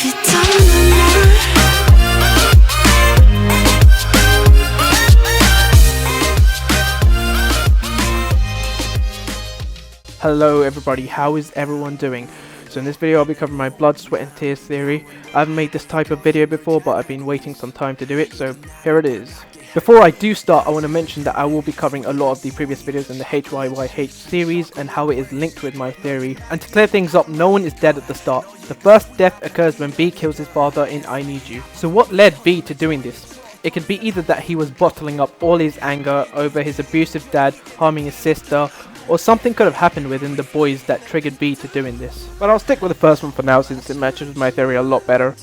if you don't remember. Hello everybody, how is everyone doing? So in this video I'll be covering my blood, sweat and tears theory. I haven't made this type of video before, but I've been waiting some time to do it, so here it is. Before I do start, I want to mention that I will be covering a lot of the previous videos in the HYYH series and how it is linked with my theory. And to clear things up, no one is dead at the start. The first death occurs when B kills his father in I Need You. So what led B to doing this? It could be either that he was bottling up all his anger over his abusive dad harming his sister, or something could have happened within the boys that triggered B to doing this. But I'll stick with the first one for now since it matches with my theory a lot better.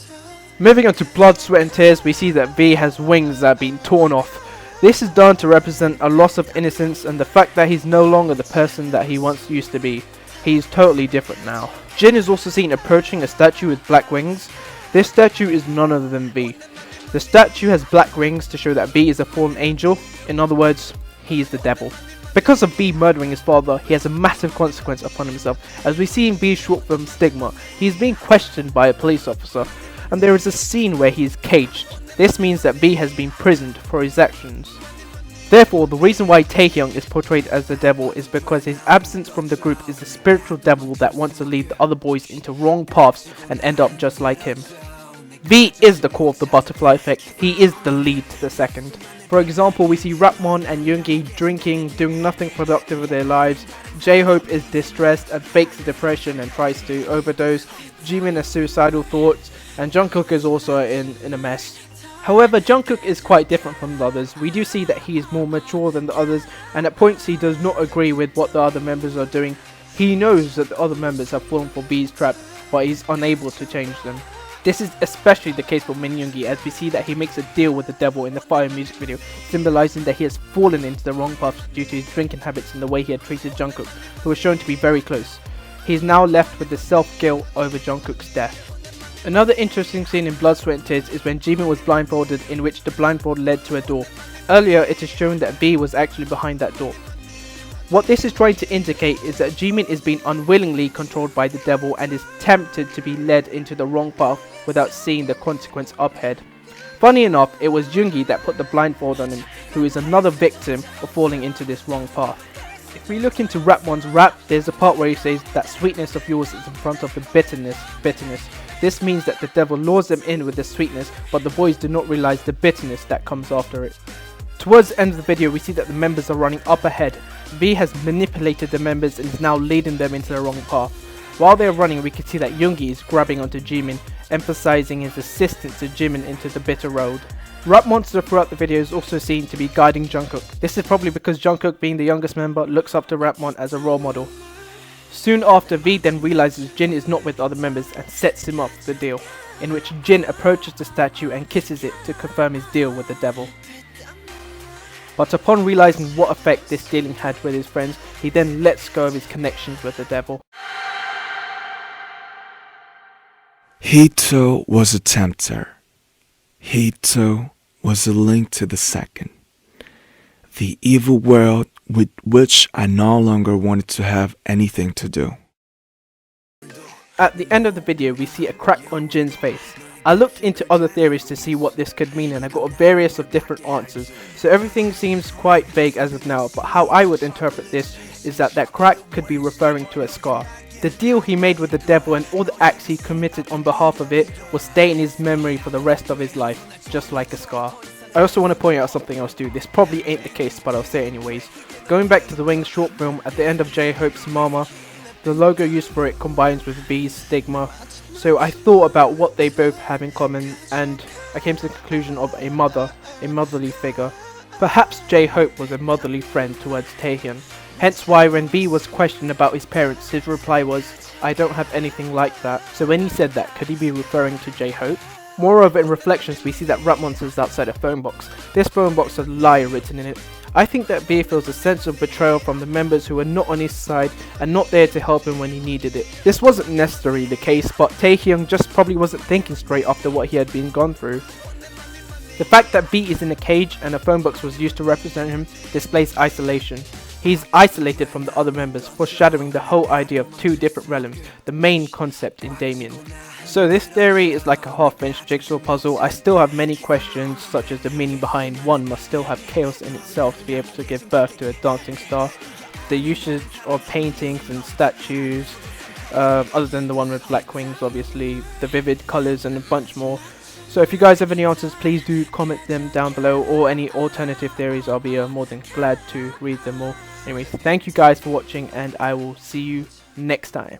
Moving on to blood, sweat and tears, we see that V has wings that have been torn off. This is done to represent a loss of innocence and the fact that he's no longer the person that he once used to be. He's totally different now. Jin is also seen approaching a statue with black wings. This statue is none other than V. The statue has black rings to show that V is a fallen angel. In other words, he is the devil. Because of B murdering his father, he has a massive consequence upon himself. As we see in B's short film Stigma, he is being questioned by a police officer, and there is a scene where he is caged. This means that B has been imprisoned for his actions. Therefore, the reason why Taehyung is portrayed as the devil is because his absence from the group is the spiritual devil that wants to lead the other boys into wrong paths and end up just like him. V is the core of the butterfly effect. He is the lead to the second. For example, we see Rapmon and Yoongi drinking, doing nothing productive with their lives. J-Hope is distressed and fakes depression and tries to overdose. Jimin has suicidal thoughts, and Jungkook is also in a mess. However, Jungkook is quite different from the others. We do see that he is more mature than the others, and at points he does not agree with what the other members are doing. He knows that the other members have fallen for B's trap, but he's unable to change them. This is especially the case for Min Yoongi, as we see that he makes a deal with the devil in the Fire music video, symbolizing that he has fallen into the wrong path due to his drinking habits and the way he had treated Jungkook, who was shown to be very close. He is now left with the self-guilt over Jungkook's death. Another interesting scene in Blood, Sweat and Tears is when Jimin was blindfolded, in which the blindfold led to a door. Earlier it is shown that V was actually behind that door. What this is trying to indicate is that Jimin is being unwillingly controlled by the devil and is tempted to be led into the wrong path without seeing the consequence up ahead. Funny enough, it was Yoongi that put the blindfold on him, who is another victim of falling into this wrong path. If we look into Rapmon's rap, there's a part where he says that sweetness of yours is in front of the bitterness. This means that the devil lures them in with the sweetness, but the boys do not realize the bitterness that comes after it. Towards the end of the video, we see that the members are running up ahead. V has manipulated the members and is now leading them into the wrong path. While they are running, we can see that Yoongi is grabbing onto Jimin, emphasizing his assistance to Jimin into the bitter road. Rap Monster throughout the video is also seen to be guiding Jungkook. This is probably because Jungkook, being the youngest member, looks up to Rapmon as a role model. Soon after, V then realizes Jin is not with the other members and sets him up for the deal, in which Jin approaches the statue and kisses it to confirm his deal with the devil. But upon realizing what effect this dealing had with his friends, he then lets go of his connections with the devil. He too was a tempter. He too was a link to the second. The evil world with which I no longer wanted to have anything to do. At the end of the video, we see a crack on Jin's face. I looked into other theories to see what this could mean and I got a various of different answers, so everything seems quite vague as of now, but how I would interpret this is that crack could be referring to a scar. The deal he made with the devil and all the acts he committed on behalf of it will stay in his memory for the rest of his life, just like a scar. I also want to point out something else too. This probably ain't the case, but I'll say it anyways. Going back to the Wings short film, at the end of J-Hope's Mama, the logo used for it combines with B's Stigma. So I thought about what they both have in common and I came to the conclusion of a motherly figure. Perhaps J-Hope was a motherly friend towards Taehyung. Hence why when B was questioned about his parents, his reply was, "I don't have anything like that." So when he said that, could he be referring to J-Hope? Moreover, in reflections, we see that Rapmon is outside a phone box. This phone box has lie written in it. I think that B feels a sense of betrayal from the members who were not on his side and not there to help him when he needed it. This wasn't necessarily the case, but Taehyung just probably wasn't thinking straight after what he had been gone through. The fact that B is in a cage and a phone box was used to represent him displays isolation. He's isolated from the other members, foreshadowing the whole idea of two different realms, the main concept in Damien. So this theory is like a half-finished jigsaw puzzle. I still have many questions, such as the meaning behind one must still have chaos in itself to be able to give birth to a dancing star, the usage of paintings and statues, other than the one with black wings obviously, the vivid colours and a bunch more. So if you guys have any answers, please do comment them down below, or any alternative theories. I'll be more than glad to read them all. Anyways, thank you guys for watching, and I will see you next time.